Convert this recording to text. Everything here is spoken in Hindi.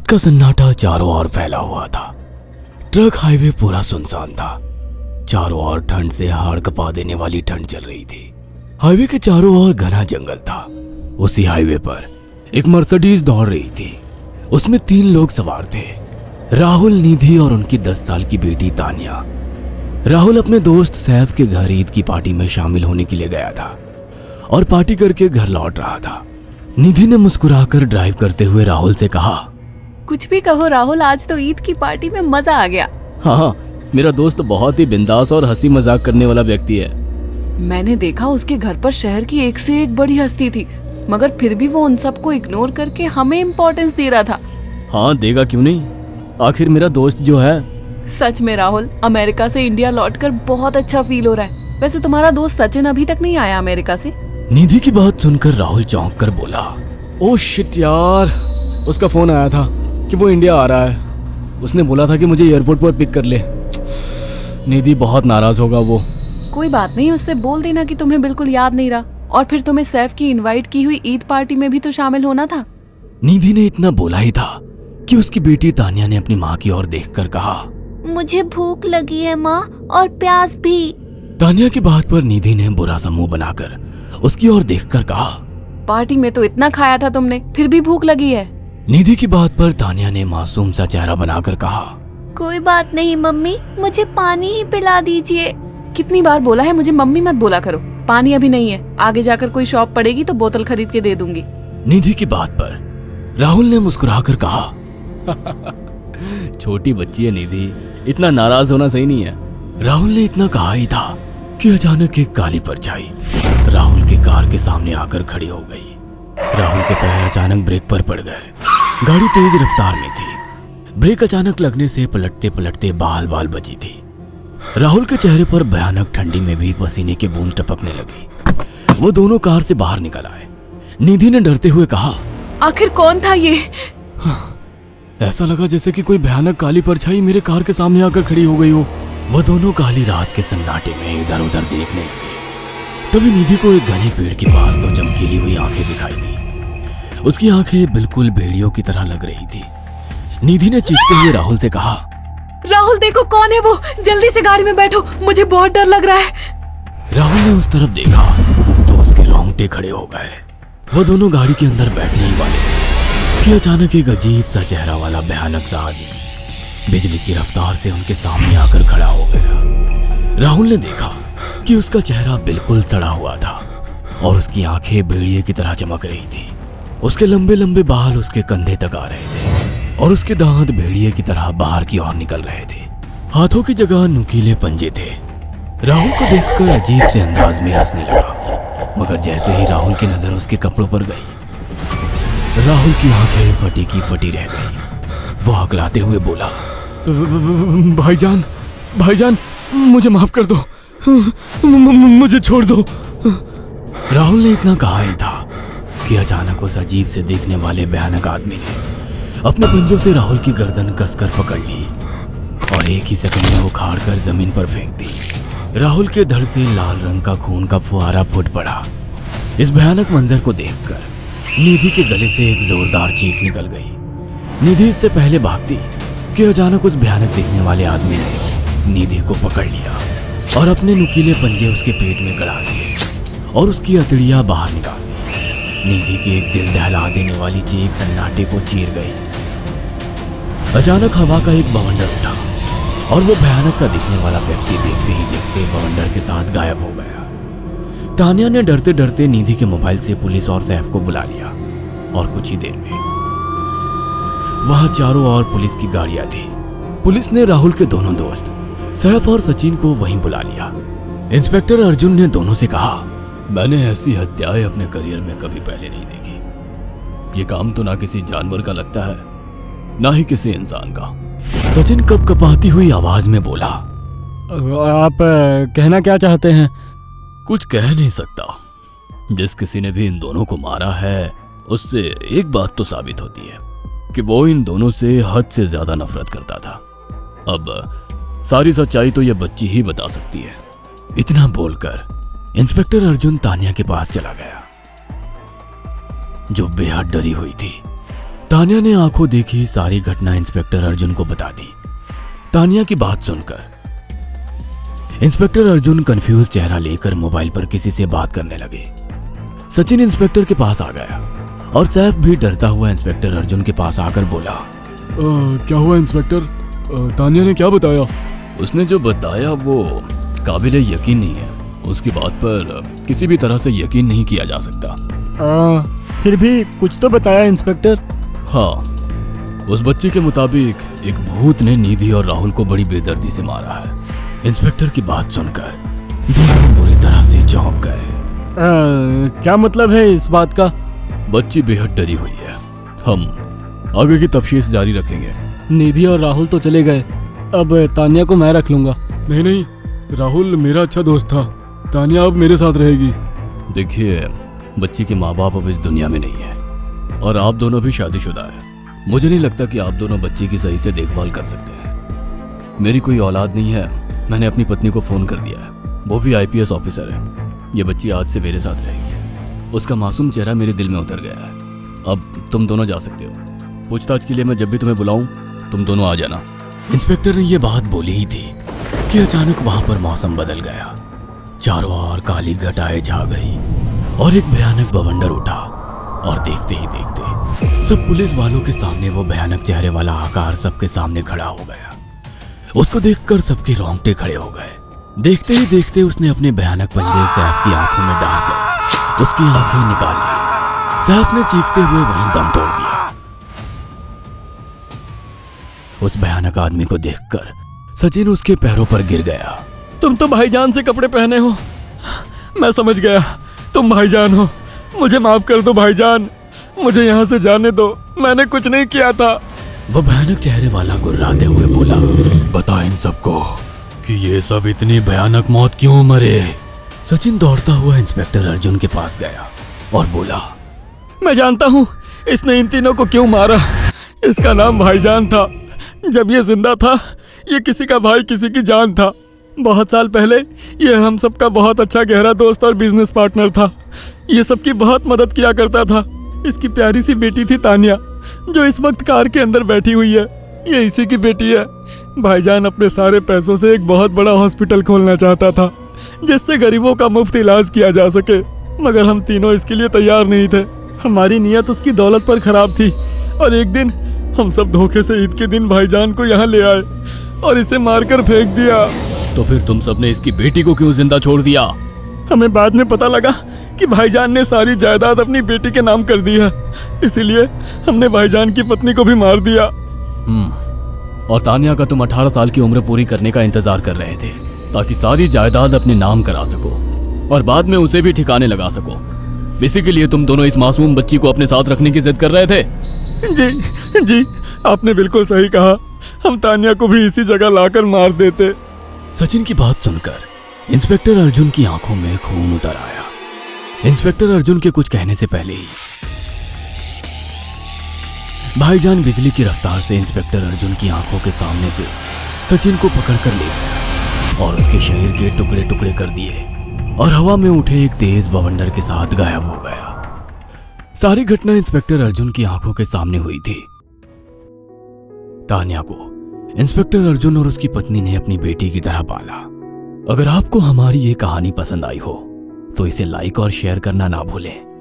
रात का सन्नाटा चारों ओर फैला हुआ था। ट्रक हाईवे पूरा सुनसान था। चारों ओर ठंड से हाड़ कपा देने वाली ठंड चल रही थी। हाईवे के चारों ओर घना जंगल था। उसी हाईवे पर एक मर्सिडीज दौड़ रही थी। उसमें 3 लोग सवार थे, राहुल, निधि और उनकी 10 साल की बेटी तानिया। राहुल अपने दोस्त सैफ के घर ईद की पार्टी में शामिल होने के लिए गया था और पार्टी करके घर लौट रहा था। निधि ने मुस्कुराकर ड्राइव करते हुए राहुल से कहा, कुछ भी कहो राहुल, आज तो ईद की पार्टी में मजा आ गया। हाँ, मेरा दोस्त बहुत ही बिंदास और हंसी मजाक करने वाला व्यक्ति है। मैंने देखा उसके घर पर शहर की एक से एक बड़ी हस्ती थी, मगर फिर भी वो उन सबको इग्नोर करके हमें इम्पोर्टेंस दे रहा था। हाँ, देगा क्यों नहीं, आखिर मेरा दोस्त जो है। सच में राहुल, अमेरिका से इंडिया लौटकर बहुत अच्छा फील हो रहा है। वैसे तुम्हारा दोस्त सचिन अभी तक नहीं आया अमेरिका से? निधि की बात सुनकर राहुल चौंक कर बोला, ओह शिट यार, उसका फोन आया था कि वो इंडिया आ रहा है। उसने बोला था कि मुझे एयरपोर्ट पर पिक कर ले। निधि बहुत नाराज होगा वो। कोई बात नहीं, उससे बोल देना कि तुम्हें बिल्कुल याद नहीं रहा और फिर तुम्हें सैफ की इनवाइट की हुई ईद पार्टी में भी तो शामिल होना था। निधि ने इतना बोला ही था कि उसकी बेटी तानिया ने अपनी माँ की ओर देखकर कहा, मुझे भूख लगी है माँ, और प्यास भी। तानिया की बात पर निधि ने बुरा सा मुंह बनाकर उसकी ओर देखकर कहा, पार्टी में तो इतना खाया था तुमने, फिर भी भूख लगी है। निधि की बात पर तानिया ने मासूम सा चेहरा बनाकर कहा, कोई बात नहीं मम्मी, मुझे पानी ही पिला दीजिए। कितनी बार बोला है मुझे मम्मी मत बोला करो। पानी अभी नहीं है, आगे जाकर कोई शॉप पड़ेगी तो बोतल खरीद के दे दूंगी। निधि की बात पर राहुल ने मुस्कुराकर कहा, छोटी बच्ची है निधि, इतना नाराज होना सही नहीं है। राहुल ने इतना कहा ही था कि अचानक एक काली परछाई राहुल की कार के सामने आकर खड़ी हो गई। राहुल के पैर अचानक ब्रेक पर पड़ गए। गाड़ी तेज रफ्तार में थी। ब्रेक अचानक लगने से पलटते पलटते बाल बाल बची थी। राहुल के चेहरे पर भयानक ठंडी में भी पसीने की बूंद टपकने लगी। वो दोनों कार से बाहर निकल आए। निधि ने डरते हुए कहा, आखिर कौन था ये? ऐसा लगा जैसे कि कोई भयानक काली परछाई मेरे कार के सामने आकर खड़ी हो गई हो। वह दोनों काली रात के सन्नाटे में इधर उधर देखने लगे। तभी निधि को एक घने पेड़ के पास 2 चमकीली हुई आंखें दिखाई दी। उसकी आंखें बिल्कुल भेड़ियों की तरह लग रही थी। निधि ने चीखते हुए राहुल से कहा, राहुल देखो कौन है वो, जल्दी से गाड़ी में बैठो, मुझे बहुत डर लग रहा है। राहुल ने उस तरफ देखा तो उसके रोंगटे खड़े हो गए। वो दोनों गाड़ी के अंदर बैठने ही वाले थे कि अचानक एक अजीब सा चेहरा वाला भयानक सा आदमी बिजली की रफ्तार से उनके सामने आकर खड़ा हो गया। राहुल ने देखा कि उसका चेहरा बिल्कुल सड़ा हुआ था और उसकी आंखें भेड़िए की तरह चमक रही थी। उसके लंबे लंबे बाल उसके कंधे तक आ रहे थे और उसके दांत भेड़िए की तरह बाहर की ओर निकल रहे थे। हाथों की जगह नुकीले पंजे थे। राहुल को देखकर अजीब से अंदाज में हंसने लगा, मगर जैसे ही राहुल की नजर उसके कपड़ों पर गई, राहुल की आंखें फटी की फटी रह गई। वो हकलाते हुए बोला, भाईजान, भाईजान, मुझे माफ कर दो, मुझे छोड़ दो। राहुल ने इतना कहा ही था कि अचानक उस अजीब से दिखने वाले भयानक आदमी ने अपने पंजों से राहुल की गर्दन कसकर पकड़ ली और एक ही सेकंड में उखाड़ कर जमीन पर फेंक दी। राहुल के धड़ से लाल रंग का खून का फुहारा फूट पड़ा। इस भयानक मंजर को देखकर निधि के गले से एक जोरदार चीख निकल गई। निधि इससे पहले भागती कि अचानक उस भयानक दिखने वाले आदमी ने निधि को पकड़ लिया और अपने नुकीले पंजे उसके पेट में गड़ा दिए और उसकी अतड़ियां बाहर निकाल दी। निधि की एक दिल दहला देने वाली चीख सन्नाटे को चीर गई। अचानक हवा का एक बवंडर उठा और वो भयानक सा दिखने वाला व्यक्ति देखते ही देखते बवंडर के साथ गायब हो गया। तानिया ने डरते डरते निधि के मोबाइल से पुलिस और सैफ को बुला लिया और कुछ ही देर में वहां चारों ओर पुलिस की गाड़ियां थी। पुलिस ने राहुल के दोनों दोस्त सैफ और सचिन को वहीं बुला लिया। इंस्पेक्टर अर्जुन ने दोनों से कहा, मैंने ऐसी हत्याएं अपने करियर में कभी पहले नहीं देखी। ये काम तो ना किसी जानवर का लगता है, ना ही किसी इंसान का। सचिन कपकपाती हुई आवाज में बोला, आप कहना क्या चाहते हैं? कुछ कह नहीं सकता। जिस किसी ने भी इन दोनों को मारा है उससे एक बात तो साबित होती है कि वो इन दोनों से हद से ज्यादा नफरत करता था। अब सारी सच्चाई तो ये बच्ची ही बता सकती है। इतना बोलकर इंस्पेक्टर अर्जुन तानिया के पास चला गया, जो बेहद डरी हुई थी। तानिया ने आंखों देखी सारी घटना इंस्पेक्टर अर्जुन को बता दी। तानिया की बात सुनकर इंस्पेक्टर अर्जुन कंफ्यूज चेहरा लेकर मोबाइल पर किसी से बात करने लगे। सचिन इंस्पेक्टर के पास आ गया और सैफ भी डरता हुआ इंस्पेक्टर अर्जुन के पास आकर बोला, क्या हुआ इंस्पेक्टर? तानिया ने क्या बताया? उसने जो बताया वो काबिल यकीन नहीं है। उसकी बात पर किसी भी तरह से यकीन नहीं किया जा सकता। फिर भी कुछ तो बताया इंस्पेक्टर। हाँ, उस बच्चे के मुताबिक एक भूत ने निधि और राहुल को बड़ी बेदर्दी से मारा है। इंस्पेक्टर की बात सुनकर दोनों बुरी तरह से चौंक गए। क्या मतलब है इस बात का? बच्ची बेहद डरी हुई है। हम आगे की तफ्तीश जारी रखेंगे। निधि और राहुल तो चले गए, अब तानिया को मैं रख लूंगा। नहीं, राहुल मेरा अच्छा दोस्त था। तानिया अब मेरे साथ रहेगी। देखिए, बच्ची के माँ बाप अब इस दुनिया में नहीं है और आप दोनों भी शादीशुदा है। मुझे नहीं लगता कि आप दोनों बच्ची की सही से देखभाल कर सकते हैं। मेरी कोई औलाद नहीं है। मैंने अपनी पत्नी को फोन कर दिया है, वो भी IPS ऑफिसर है। ये बच्ची आज से मेरे साथ रहेगी। उसका मासूम चेहरा मेरे दिल में उतर गया है। अब तुम दोनों जा सकते हो। पूछताछ के लिए मैं जब भी तुम्हें बुलाऊं तुम दोनों आ जाना। इंस्पेक्टर ने ये बात बोली ही थी कि अचानक वहां पर मौसम बदल गया। चारों ओर काली घटाएं छा गई और एक भयानक बवंडर उठा और देखते ही देखते सब पुलिस वालों के सामने वो भयानक चेहरे वाला आकार सबके सामने खड़ा हो गया। उसको देखकर सबके रोंगटे खड़े हो गए। देखते ही देखते उसने अपने भयानक पंजे सैफ की आंखों में डालकर उसकी आंखें निकाल ली। सैफ ने चीखते हुए वहीं दम तोड़ दिया। उस भयानक आदमी को देखकर सचिन उसके पैरों पर गिर गया। तुम तो भाईजान से कपड़े पहने हो। मैं समझ गया, तुम भाईजान हो। मुझे माफ कर दो भाईजान, मुझे यहाँ से जाने दो। मैंने कुछ नहीं किया था। वो भयानक चेहरे वाला गुर्राते हुए बोला, बता इन सबको कि ये सब इतनी भयानक मौत क्यों मरे। सचिन दौड़ता हुआ इंस्पेक्टर अर्जुन के पास गया और बोला, मैं जानता हूँ इसने इन तीनों को क्यों मारा। इसका नाम भाईजान था। जब ये जिंदा था ये किसी का भाई किसी की जान था। बहुत साल पहले ये हम सबका बहुत अच्छा गहरा दोस्त और बिजनेस पार्टनर था। ये सबकी बहुत मदद किया करता था। इसकी प्यारी सी बेटी थी तानिया, जो इस वक्त कार के अंदर बैठी हुई है। ये इसी की बेटी है। भाईजान अपने सारे पैसों से एक बहुत बड़ा हॉस्पिटल खोलना चाहता था जिससे गरीबों का मुफ्त इलाज किया जा सके, मगर हम तीनों इसके लिए तैयार नहीं थे। हमारी नीयत उसकी दौलत पर खराब थी और एक दिन हम सब धोखे से ईद के दिन भाईजान को यहाँ ले आए और इसे मारकर फेंक दिया। तो फिर तुम सबने इसकी बेटी को क्यों जिंदा छोड़ दिया? हमें बाद में पता लगा कि भाईजान ने सारी जायदाद अपनी बेटी के नाम कर दी है, इसीलिए हमने भाईजान की पत्नी को भी मार दिया। और तानिया का तुम 18 साल की उम्र पूरी करने का इंतजार कर रहे थे ताकि सारी जायदाद अपने नाम करा सको और बाद में उसे भी ठिकाने लगा सको। इसी के लिए तुम दोनों इस मासूम बच्ची को अपने साथ रखने की जिद कर रहे थे। जी, आपने बिल्कुल सही कहा। हम तानिया को भी इसी जगह लाकर मार देते। सचिन की बात सुनकर इंस्पेक्टर अर्जुन की आंखों में खून उतर आया। इंस्पेक्टर अर्जुन के कुछ कहने से पहले ही भाईजान बिजली की रफ्तार से इंस्पेक्टर अर्जुन की आंखों के सामने से सचिन को पकड़कर ले गया और उसके शरीर के टुकड़े टुकड़े कर दिए और हवा में उठे एक तेज बवंडर के साथ गायब हो गया। सारी घटना इंस्पेक्टर अर्जुन की आंखों के सामने हुई थी। तानिया को इंस्पेक्टर अर्जुन और उसकी पत्नी ने अपनी बेटी की तरह पाला। अगर आपको हमारी ये कहानी पसंद आई हो तो इसे लाइक और शेयर करना ना भूलें।